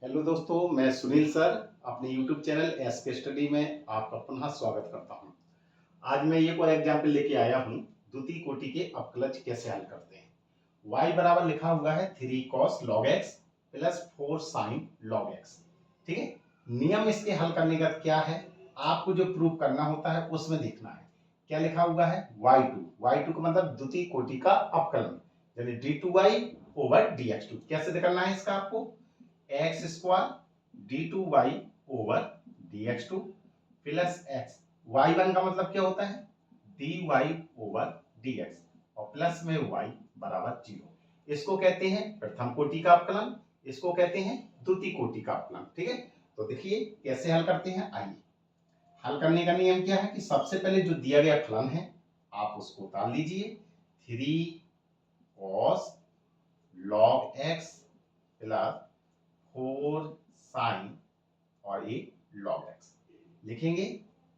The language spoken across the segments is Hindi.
हेलो दोस्तों, मैं सुनील सर अपने यूट्यूब चैनल एस के स्टडी में आपका पुनः स्वागत करता हूं। आज मैं एक और एग्जाम्पल लेके आया हूं, द्वितीय कोटि के अवकलज कैसे हल करते हैं। y बराबर लिखा हुआ है 3 cos log x plus 4 sin log x। ठीक है, नियम इसके हल करने का क्या है, आपको जो प्रूव करना होता है उसमें देखना है। क्या लिखा हुआ है, y2 का मतलब द्वितीय कोटि का अवकलन, यानी d2y ओवर dx2। कैसे करना है इसका, आपको x square d2y over dx2 plus x। y1 का मतलब क्या होता है, dy ओवर dx और प्लस में y बराबर 0। इसको कहते हैं प्रथम कोटि का अवकलन, इसको कहते हैं द्वितीय कोटि का अवकलन। ठीक है, तो देखिए कैसे हल करते हैं। आइए, हल करने का नियम क्या है कि सबसे पहले जो दिया गया फलन है आप उसको उतार लीजिए। 3 cos log x plus 4 sine और एक log x लिखेंगे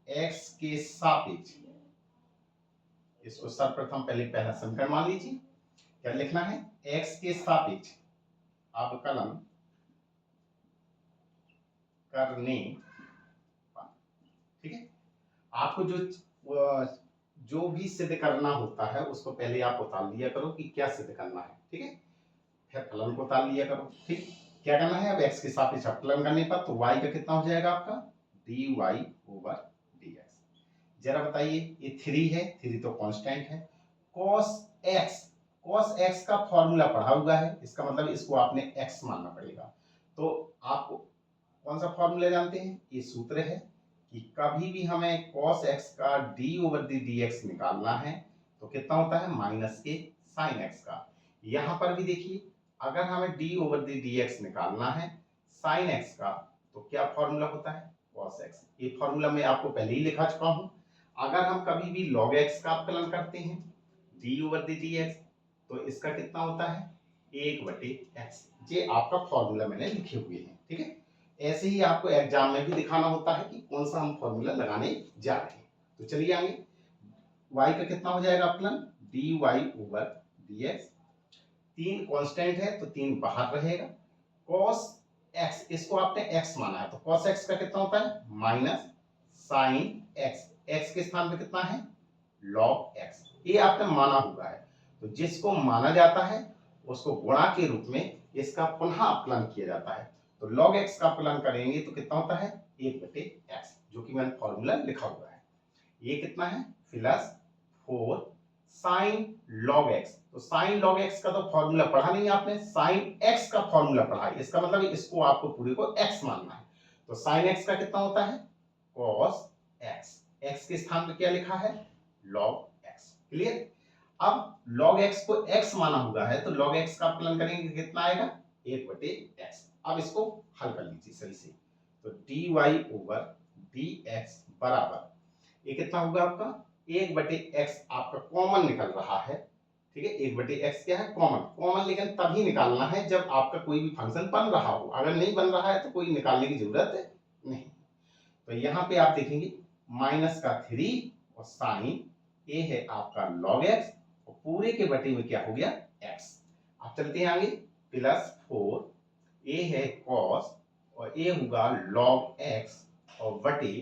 x के सापेक्ष। इसको सर्वप्रथम पहला समीकरण मान लीजिए। क्या लिखना है, x के सापेक्ष अवकलन करने पर। ठीक है, आपको जो भी सिद्ध करना होता है उसको पहले आप उतार लिया करो कि क्या सिद्ध करना है। ठीक है, फिर फलन को उतार लिया करो। ठीक, क्या करना है, अब x के सापेक्ष अवकलन करने पर तो y का कितना हो जाएगा आपका dy ओवर dx। जरा बताइए, ये 3 है, 3 तो कांस्टेंट है। cos x का फॉर्मूला पढ़ा हुआ है, इसका मतलब इसको आपने x मानना पड़ेगा। तो आपको कौन सा फॉर्मूला जानते हैं, ये सूत्र है कि कभी भी हमें cos x का d ओवर dx निकालना है तो कितना होता है माइनस के sin x का। यहां पर भी देखिए, अगर हमें d ओवर dx निकालना है sin x का तो क्या फॉर्मूला होता है cos x। ये फॉर्मूला मैं आपको पहले ही लिखा चुका हूं। अगर हम कभी भी log x का अवकलन करते हैं d ओवर dx तो इसका कितना होता है 1/x। ये आपका फॉर्मूला मैंने लिखे हुए हैं। ठीक है, ऐसे ही आपको एग्जाम में भी दिखाना होता है कि कौन सा हम फॉर्मूला लगाने जा रहे हैं। तो चलिए आगे, y का कितना हो जाएगा अवकलन dy ओवर dx। 3 कांस्टेंट है तो 3 बाहर रहेगा। cos x, इसको आपने x माना है तो cos x का कितना होता है माइनस sin x। x के स्थान पे कितना है log x, ये आपने माना हुआ है। तो जिसको माना जाता है उसको गुणा के रूप में इसका पुनः अवकलन किया जाता है। तो log x का अवकलन करेंगे तो कितना होता है 1/x, जो कि मैंने फॉर्मूला लिखा हुआ है। ये कितना है प्लस 4 साइन log x। तो साइन log x का तो फॉर्मूला पढ़ा नहीं आपने, साइन x का फॉर्मूला पढ़ा है। इसका मतलब इसको आपको पूरे को x मानना है। तो साइन x का कितना होता है cos x। x के स्थान पर क्या लिखा है log x। क्लियर। अब log x को x माना हुआ है तो log x का अवकलन करेंगे कितना आएगा 1/x। अब इसको हल कर लीजिए सही से। तो dy ओवर dx बराबर ये कितना होगा आपका 1/x, आपका कॉमन निकल रहा है। ठीक है, 1/x क्या है कॉमन, लेकिन तभी निकालना है जब आपका कोई भी फंक्शन बन रहा हो। अगर नहीं बन रहा है तो कोई निकालने की जरूरत नहीं। तो यहाँ पे आप देखेंगे माइनस का 3 और साइन ए है आपका log x और पूरे के बटे में क्या हो गया x। अब चलते हैं आगे, प्लस 4 ए है cos और ए होगा log x और बटे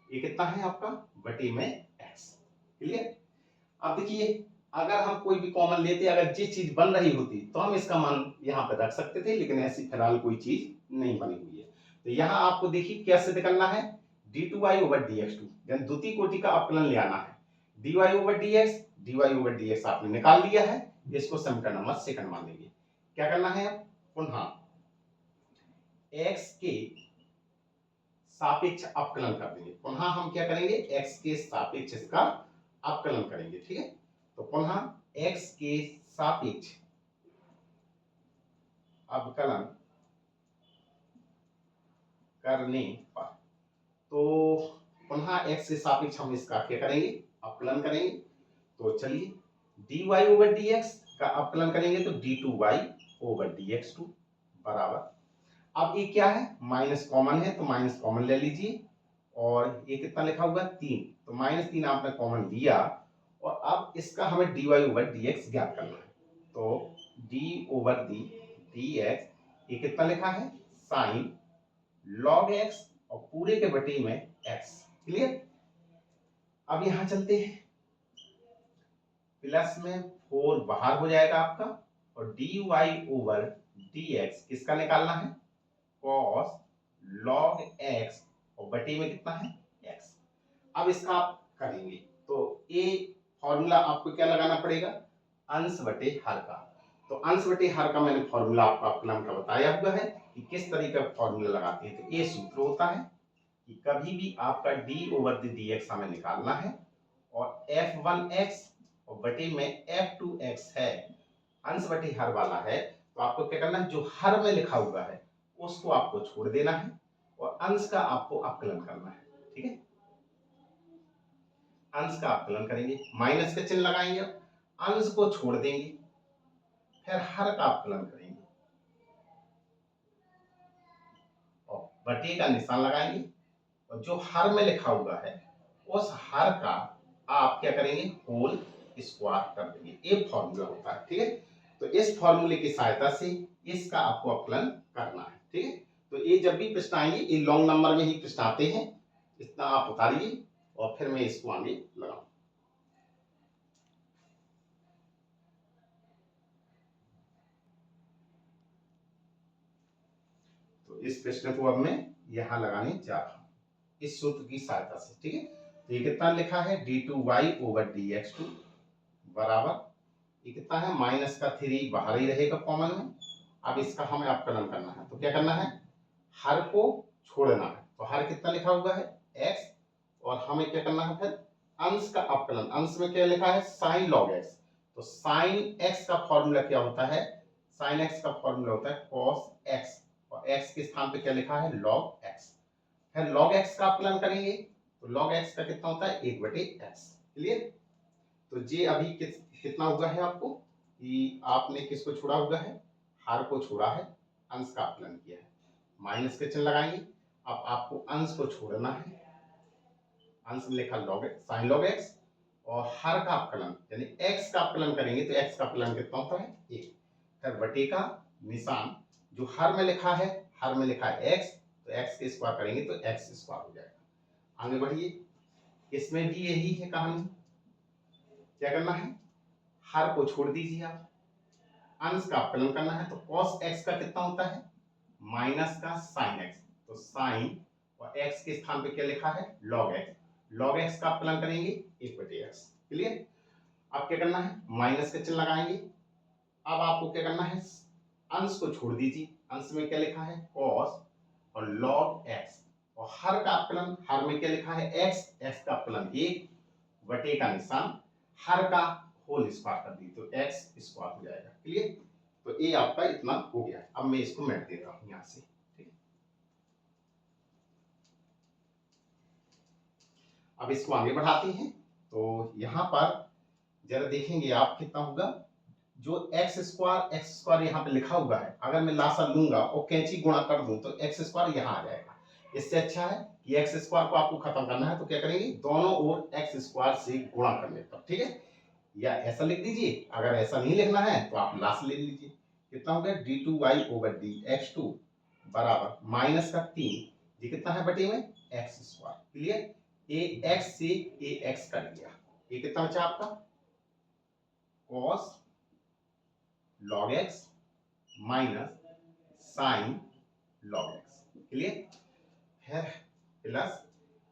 ये कितना है आपका बटे में x। क्लियर। अब देखिए, अगर हम कोई भी कॉमन लेते, अगर जिस चीज बन रही होती तो हम इसका मान यहाँ पे रख सकते थे, लेकिन ऐसी फिलहाल कोई चीज नहीं बनी हुई है। तो यहाँ आपको देखिए क्या सिद्ध करना है d2y ओवर dx2, यानी द्वितीय कोटि का अवकलन ले आना है। dy ओवर dx आपने निकाल लिया है, इसको समीकरण नंबर सेकंड मान लेंगे। क्या करना है, पुनः x के सापेक्ष अवकलन कर देंगे। पुनः हम क्या करेंगे x के सापेक्ष इसका अवकलन करेंगे। ठीक है, तो पुनः x के सापेक्ष अवकलन करने पर तो पुनः x के सापेक्ष हम इसका क्या करेंगे अवकलन करेंगे। तो चलिए dy ओवर dx का अवकलन करेंगे तो d2y ओवर dx2 बराबर, अब ये क्या है माइनस कॉमन है तो माइनस कॉमन ले लीजिए और ये कितना लिखा हुआ 3, तो -3 आपने कॉमन लिया और अब इसका हमें dy ओवर dx ज्ञात करना है। तो d ओवर dx ये कितना लिखा है साइन लॉग एक्स और पूरे के बटे में एक्स। क्लियर। अब यहां चलते हैं, प्लस में 4 बाहर हो जाएगा आपका, और dy ओवर dx किसका निकालना है, cos log x और बटे में कितना है x। अब इसका आप करेंगे तो ये फॉर्मूला आपको क्या लगाना पड़ेगा, अंश बटे हर का। तो अंश बटे हर का मैंने फॉर्मूला आपको अपना का बताया हुआ है कि किस तरीके का फॉर्मूला लगाते हैं। तो ये सूत्र होता है कि कभी भी आपका d ओवर dx हमें निकालना है और f1x और बटे में f2x है, अंश बटे हर वाला है, तो आपको क्या करना है, जो हर में लिखा हुआ है उसको आपको छोड़ देना है और अंश का आपको अवकलन करना है। ठीक है, अंश का अवकलन करेंगे, माइनस का चिन्ह लगाएंगे, अंश को छोड़ देंगे, फिर हर का अवकलन करेंगे और बटे का निशान लगाएंगे, और जो हर में लिखा हुआ है उस हर का आप क्या करेंगे, होल स्क्वायर कर देंगे। ये फॉर्मूला होता है। ठीक है, तो इस फॉर्मूले की सहायता से इसका आपको अवकलन करना है। ठीक है, तो ये जब भी प्रश्न आएंगे ये लॉन्ग नंबर में ही प्रश्न आते हैं, इतना आप उतारिए और फिर मैं इसको आगे लगाऊं। तो इस प्रश्न को अब मैं यहां लगाने जा रहा हूं इस सूत्र की सहायता से। ठीक है, तो ये कितना लिखा है, d2y ओवर dx2 बराबर, ये कितना है, माइनस का 3 बाहर ही रहेगा कॉमन में। अब इसका हमें अवकलन करना है, तो क्या करना है, हर को छोड़ना है। तो हर कितना लिखा हुआ है x, और हमें क्या करना है फिर अंश का अवकलन। अंश में क्या लिखा है, साइन लॉग x। तो साइन x का फॉर्मूला क्या होता है, साइन x का फॉर्मूला होता है cos x, और x के स्थान पे क्या लिखा है, log x। फिर log x का अवकलन करेंगे तो log x का कितना होता है, 1/x। क्लियर। तो ये अभी कितना हुआ है आपको, कि आपने किसको छोड़ा हुआ है, हर को छोड़ा है, अंश का अवकलन किया है, माइनस के चिन्ह लगाएंगे। अब आपको अंश को छोड़ना है, अंश में लिखा log x, sine log x, और हर का अवकलन यानी x का अवकलन करेंगे तो x का अवकलन कितना होता है, 1। फिर बटे का निशान, जो हर में लिखा है, हर में लिखा है x, तो x के स्क्वायर करेंगे तो x स्क्वायर हो जाएगा। आगे बढ़िए, इसमें भी यही है कहानी। क्या करना है, हर को छोड़ दीजिए आप, अंश का अवकलन करना है। तो cos x का कितना होता है, माइनस का sin x, तो sin और x के स्थान पे क्या लिखा है, log x। log x का अवकलन करेंगे 1/x। क्लियर। अब क्या करना है, माइनस का चिन्ह लगाएंगे। अब आपको क्या करना है, अंश को छोड़ दीजिए, अंश में क्या लिखा है, cos और log x, और हर का अवकलन, हर में क्या लिखा है, x, x का अवकलन 1 बटे का निशान, हर का होल स्क्वायर कर दी तो x स्क्वायर हो जाएगा। क्लियर। तो ये आपका इतना हो गया। अब मैं इसको मिट देता हूं यहां से। ठीक, अब इसको आगे बढ़ाते हैं। तो यहां पर जरा देखेंगे आप कितना होगा, जो x स्क्वायर यहाँ पे लिखा हुआ है, अगर मैं लासा लूंगा और कैंची गुणा कर दूं तो x स्क्वायर यहाँ आ जाएगा। इससे अच्छा है कि x स्क्वायर को आपको खत्म करना है, तो क्या करेंगे, दोनों ओर x स्क्वायर से गुणा कर लेते हैं। ठीक है, या ऐसा लिख दीजिए, अगर ऐसा नहीं लिखना है तो आप लास्ट ले लीजिए। कितना हो गया, d2y ओवर dx2 बराबर माइनस का 3, ये कितना है बटे में x स्क्वायर। क्लियर। ए x से ए x कट गया, ये कितना बचा आपका, cos log x minus sine log x। Clear. फिर प्लस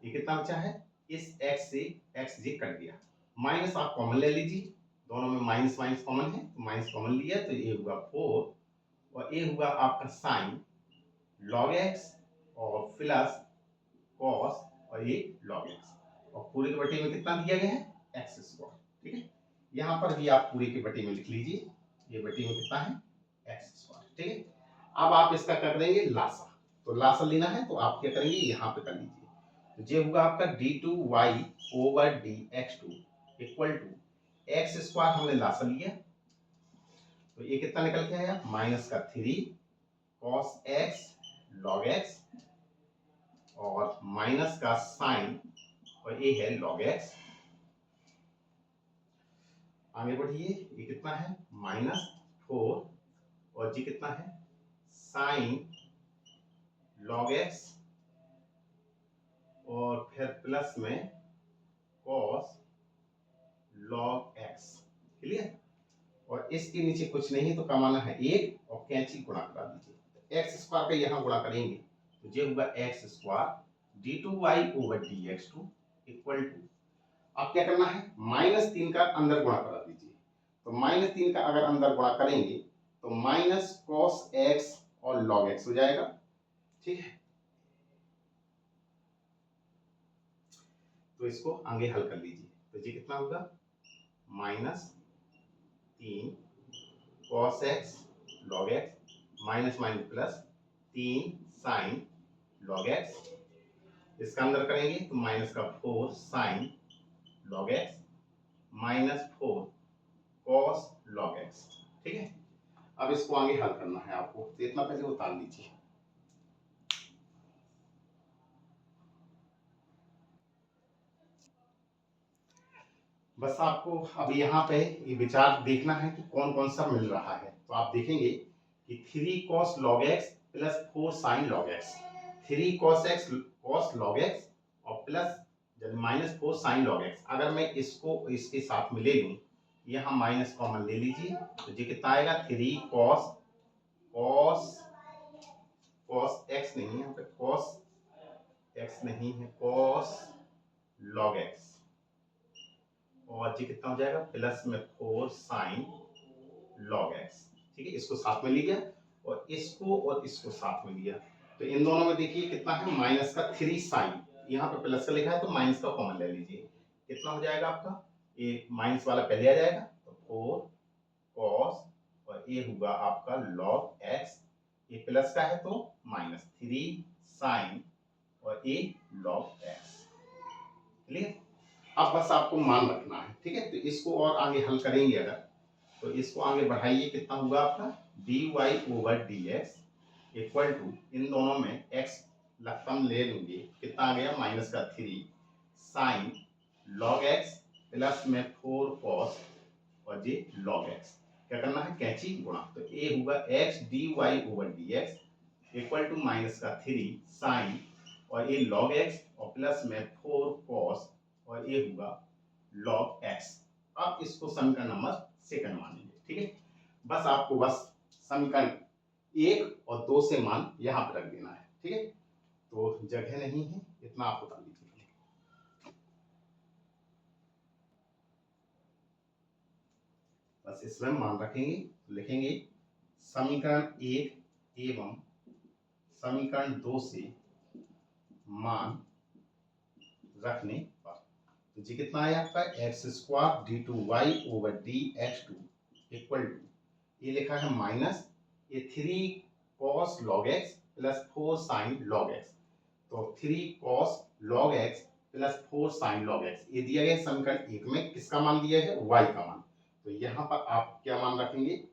ये कितना बचा है, इस x से x जी कट गया, माइनस आप कॉमन ले लीजिए, दोनों में माइनस माइनस कॉमन है, तो माइनस कॉमन लिया तो ये हुआ 4, और ये हुआ आपका साइन log x और प्लस cos और ये log x, और पूरे के बटे में कितना दिया गया है, x स्क्वायर। ठीक है, यहाँ पर भी आप पूरे के बटे में लिख लीजिए, ये बटे में कितना है, x स्क्वायर। ठीक है, अब आप इसका कर देंगे लासा, तो लासा लेना है तो आप क्या करेंगे, यहाँ पे कर लीजिए। तो ये होगा आपका d2y over dx2 equal to x square, हमने लासा लिया तो ये कितना निकल के आया, माइनस का 3 cos x log x और माइनस का साइन और ये है log x। आगे बढ़िए, ये कितना है, -4 और ये कितना है, साइन log x और फिर प्लस में cos log x। क्लियर? और इसके नीचे कुछ नहीं तो कमाना है 1 और कैंची गुणा करा दीजिए। एक्स स्क्वायर का यहाँ गुणा करेंगे तो ये होगा x square d2y over dx2 equal to, अब क्या करना है -3 का अंदर गुणा करा दीजिए। तो -3 का अगर अंदर गुणा करेंगे तो माइनस cos x और log x हो जाएगा। ठीक है, तो इसको आगे हल कर लीजिए। तो ये कितना होगा -3 cos x log x minus minus plus 3 sin log x। इसका अंदर करेंगे तो माइनस का 4 sin log x minus 4 cos log x। ठीक है, अब इसको आगे हल करना है आपको, तो इतना पहले उतार लीजिए। बस आपको अब यहाँ पे ये विचार देखना है कि कौन कौन सा मिल रहा है। तो आप देखेंगे कि 3 cos log x plus 4 sin log x, 3 cos log x और plus minus 4 sin log x। अगर मैं इसको इसके साथ में ले लूं, यहाँ माइनस कॉमन ले लीजिए तो ये कितना आएगा 3 cos x नहीं है, यहाँ पे cos x नहीं है, cos log x और ये कितना हो जाएगा प्लस में 4 sin log x। ठीक है, इसको साथ में लिया और इसको साथ में लिया तो इन दोनों में देखिए कितना है माइनस का 3 sin, यहाँ पे प्लस का लिखा है तो माइनस का कॉमन ले लीजिए। कितना हो जाएगा आपका, ये माइनस वाला पहले आ जाएगा तो 4 cos और ये होगा आपका log x, ये प्लस का है तो माइनस 3 sin और ये log x। क्लियर? अब बस आपको मान रखना है। ठीक है, तो इसको और आगे हल करेंगे अगर, तो इसको आगे बढ़ाइए, कितना होगा आपका dy over dx equal to, इन दोनों में x लक्षण ले लेंगे, कितना आ गया माइनस का 3 sin log x प्लस में 4 cos और ये log x। क्या करना है कैंची गुणा, तो ये होगा x dy over dx equal to minus का 3 sin और ये log x और प्लस में 4 cos और ये होगा log x। अब इसको समीकरण नंबर सेकंड मानेंगे। ठीक है, बस आपको बस समीकरण 1 और 2 से मान यहाँ पर रख देना है। ठीक है, तो जगह नहीं है, इतना आप बता लीजिए। बस इसमें मान रखेंगे, लिखेंगे समीकरण 1 एवं समीकरण 2 से मान रखने पर, तो जी कितना आया आपका x square d2y over dx2 equal to, ये लिखा है माइनस ये 3 cos log x plus 4 sin log x, तो 3 cos log x plus 4 sin log x ये दिया गया समीकरण 1 में। किसका मान दिया है y का मान, तो यहाँ पर आप क्या मान रखेंगे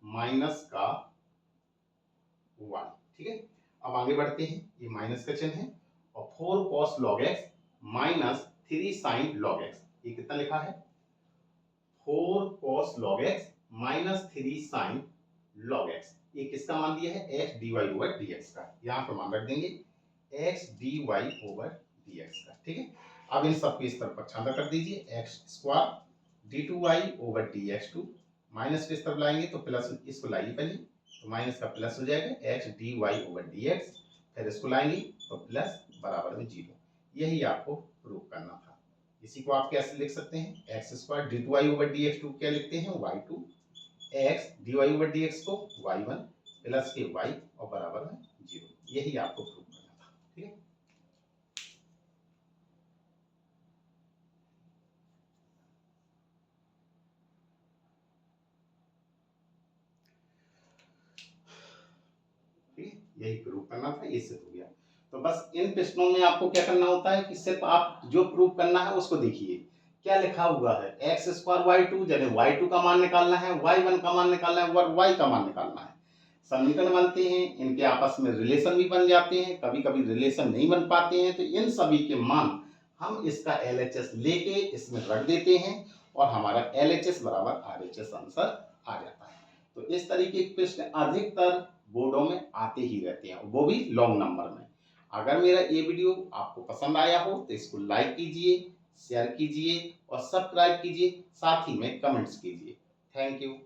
माइनस का y। ठीक है, अब आगे बढ़ते हैं, ये माइनस का चिन्ह है और 4 cos log x minus 3 sin log x, ये कितना लिखा है 4 cos log x minus 3 sin log x, ये किसका मान दिया है x dy ओवर dx का, यहाँ पर मान रख देंगे x dy ओवर dx का। ठीक है, अब इन सबको इस तरफ पक्षांतर कर दीजिए, x square d2y over dx2 minus को इस तरफ लाएंगे तो प्लस, इसको लाइए पहले तो माइनस का प्लस हो जाएगा x dy ओवर dx, फिर इसको लाएंगे तो प्लस बराबर में 0। यही आपको प्रूव करना था। इसी को आप कैसे लिख सकते हैं x square d2y over dx2 क्या लिखते हैं y2, x dy over dx को y1 प्लस के y और बराबर में 0। यही आपको प्रूव करना था। ठीक है, यही प्रूव करना था, इससे हो गया। तो बस इन प्रश्नों में आपको क्या करना होता है कि सिर्फ आप जो प्रूव करना है उसको देखिए, क्या लिखा हुआ है एक्स स्क्वायर y2, यानी y2 का मान निकालना है, y1 का मान निकालना है और y का मान निकालना है। समीकरण बनते हैं, इनके आपस में रिलेशन भी बन जाते हैं, कभी कभी रिलेशन नहीं बन पाते हैं, तो इन सभी के मान हम इसका LHS लेके इसमें रख देते हैं और हमारा LHS बराबर RHS आंसर आ जाता है। तो इस तरीके के प्रश्न अधिकतर बोर्डों में आते ही रहते हैं, वो भी लॉन्ग नंबर में। अगर मेरा ये वीडियो आपको पसंद आया हो तो इसको लाइक कीजिए, शेयर कीजिए और सब्सक्राइब कीजिए, साथ ही में कमेंट्स कीजिए। Thank you.